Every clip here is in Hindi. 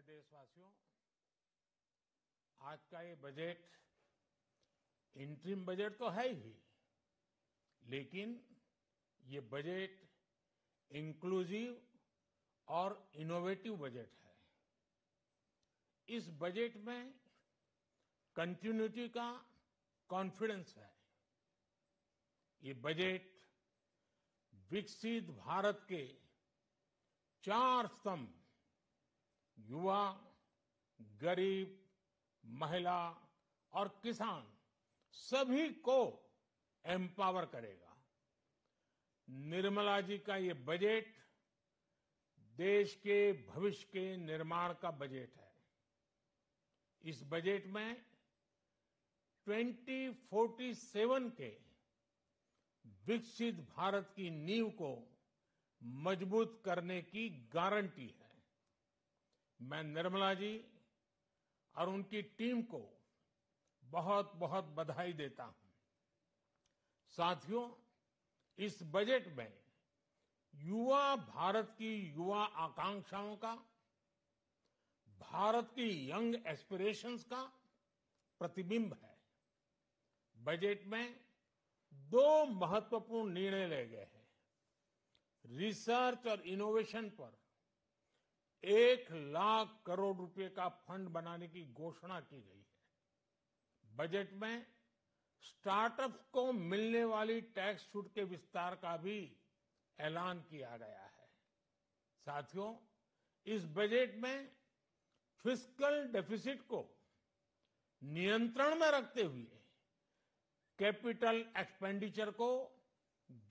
देशवासियों, आज का ये बजट इंटरिम बजट तो है ही, लेकिन ये बजट इंक्लूसिव और इनोवेटिव बजट है। इस बजट में कंटिन्यूटी का कॉन्फिडेंस है। ये बजट विकसित भारत के 4 स्तंभ युवा, गरीब, महिला और किसान सभी को एम्पावर करेगा। निर्मला जी का ये बजट देश के भविष्य के निर्माण का बजट है। इस बजट में 2047 के विकसित भारत की नींव को मजबूत करने की गारंटी है। मैं निर्मला जी और उनकी टीम को बहुत बहुत बधाई देता हूं। साथियों, इस बजट में युवा भारत की युवा आकांक्षाओं का, भारत की यंग एस्पिरेशंस का प्रतिबिंब है। बजट में 2 महत्वपूर्ण निर्णय लिए गए हैं। रिसर्च और इनोवेशन पर 1 लाख करोड़ रुपए का फंड बनाने की घोषणा की गई है। बजट में स्टार्टअप्स को मिलने वाली टैक्स छूट के विस्तार का भी ऐलान किया गया है। साथियों, इस बजट में फिस्कल डेफिसिट को नियंत्रण में रखते हुए कैपिटल एक्सपेंडिचर को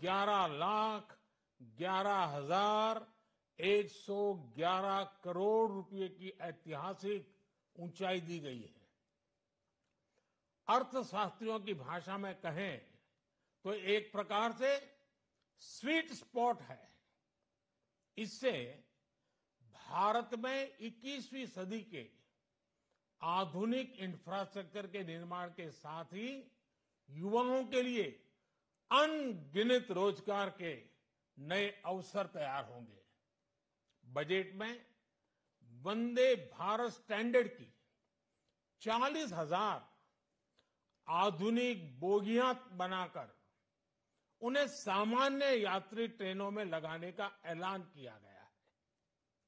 11,11,111 करोड़ रुपए की ऐतिहासिक ऊंचाई दी गई है। अर्थशास्त्रियों की भाषा में कहें तो एक प्रकार से स्वीट स्पॉट है। इससे भारत में 21वीं सदी के आधुनिक इंफ्रास्ट्रक्चर के निर्माण के साथ ही युवाओं के लिए अनगिनत रोजगार के नए अवसर तैयार होंगे। बजट में वंदे भारत स्टैंडर्ड की 40,000 आधुनिक बोगियां बनाकर उन्हें सामान्य यात्री ट्रेनों में लगाने का ऐलान किया गया है।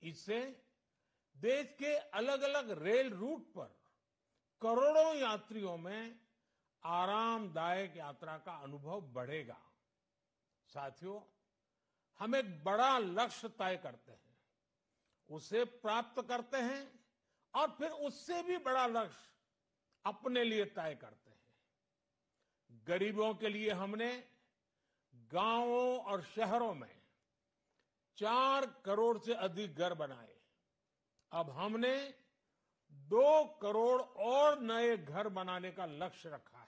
इससे देश के अलग अलग रेल रूट पर करोड़ों यात्रियों में आरामदायक यात्रा का अनुभव बढ़ेगा। साथियों, हम एक बड़ा लक्ष्य तय करते हैं, उसे प्राप्त करते हैं और फिर उससे भी बड़ा लक्ष्य अपने लिए तय करते हैं। गरीबों के लिए हमने गांवों और शहरों में 4 करोड़ से अधिक घर बनाए। अब हमने 2 करोड़ और नए घर बनाने का लक्ष्य रखा है।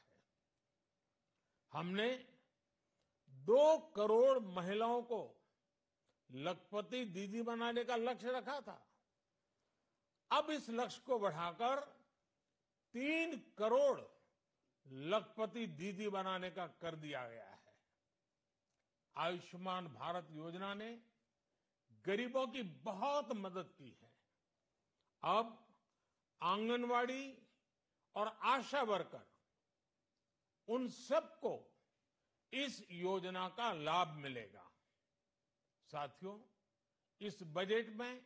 हमने 2 करोड़ महिलाओं को लखपति दीदी बनाने का लक्ष्य रखा था। अब इस लक्ष्य को बढ़ाकर 3 करोड़ लखपति दीदी बनाने का कर दिया गया है। आयुष्मान भारत योजना ने गरीबों की बहुत मदद की है। अब आंगनवाड़ी और आशा वर्कर, उन सबको इस योजना का लाभ मिलेगा। साथियों, इस बजट में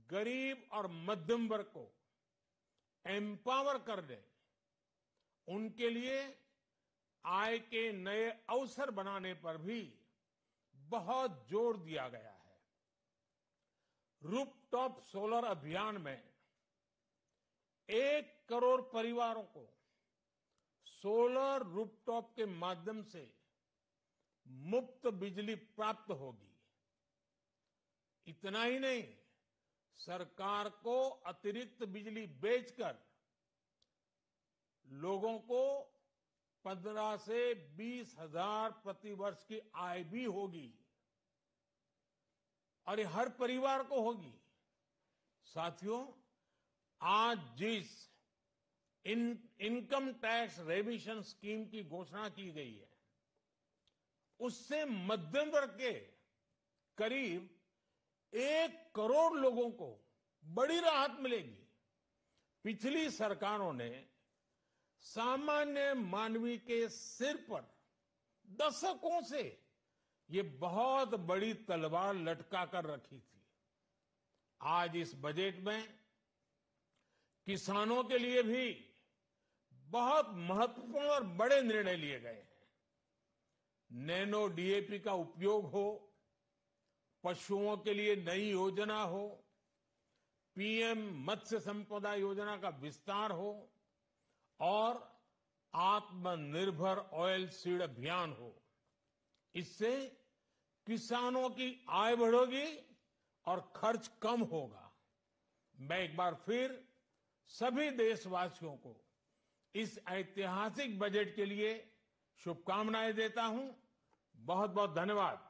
गरीब और मध्यम वर्ग को एम्पावर करने, उनके लिए आय के नए अवसर बनाने पर भी बहुत जोर दिया गया है। रूफटॉप सोलर अभियान में 1 करोड़ परिवारों को सोलर रूफटॉप के माध्यम से मुफ्त बिजली प्राप्त होगी। इतना ही नहीं, सरकार को अतिरिक्त बिजली बेचकर लोगों को 15 से 20 हजार प्रति वर्ष की आय भी होगी और ये हर परिवार को होगी। साथियों, आज जिस इनकम टैक्स रेमिशन स्कीम की घोषणा की गई है, उससे मध्यम वर्ग के करीब 1 करोड़ लोगों को बड़ी राहत मिलेगी। पिछली सरकारों ने सामान्य मानवी के सिर पर दशकों से ये बहुत बड़ी तलवार लटका कर रखी थी। आज इस बजट में किसानों के लिए भी बहुत महत्वपूर्ण और बड़े निर्णय लिए गए हैं। नैनो डीएपी का उपयोग हो, पशुओं के लिए नई योजना हो, पीएम मत्स्य संपदा योजना का विस्तार हो और आत्मनिर्भर ऑयल सीड अभियान हो। इससे किसानों की आय बढ़ेगी और खर्च कम होगा। मैं एक बार फिर सभी देशवासियों को इस ऐतिहासिक बजट के लिए शुभकामनाएं देता हूं। बहुत बहुत धन्यवाद।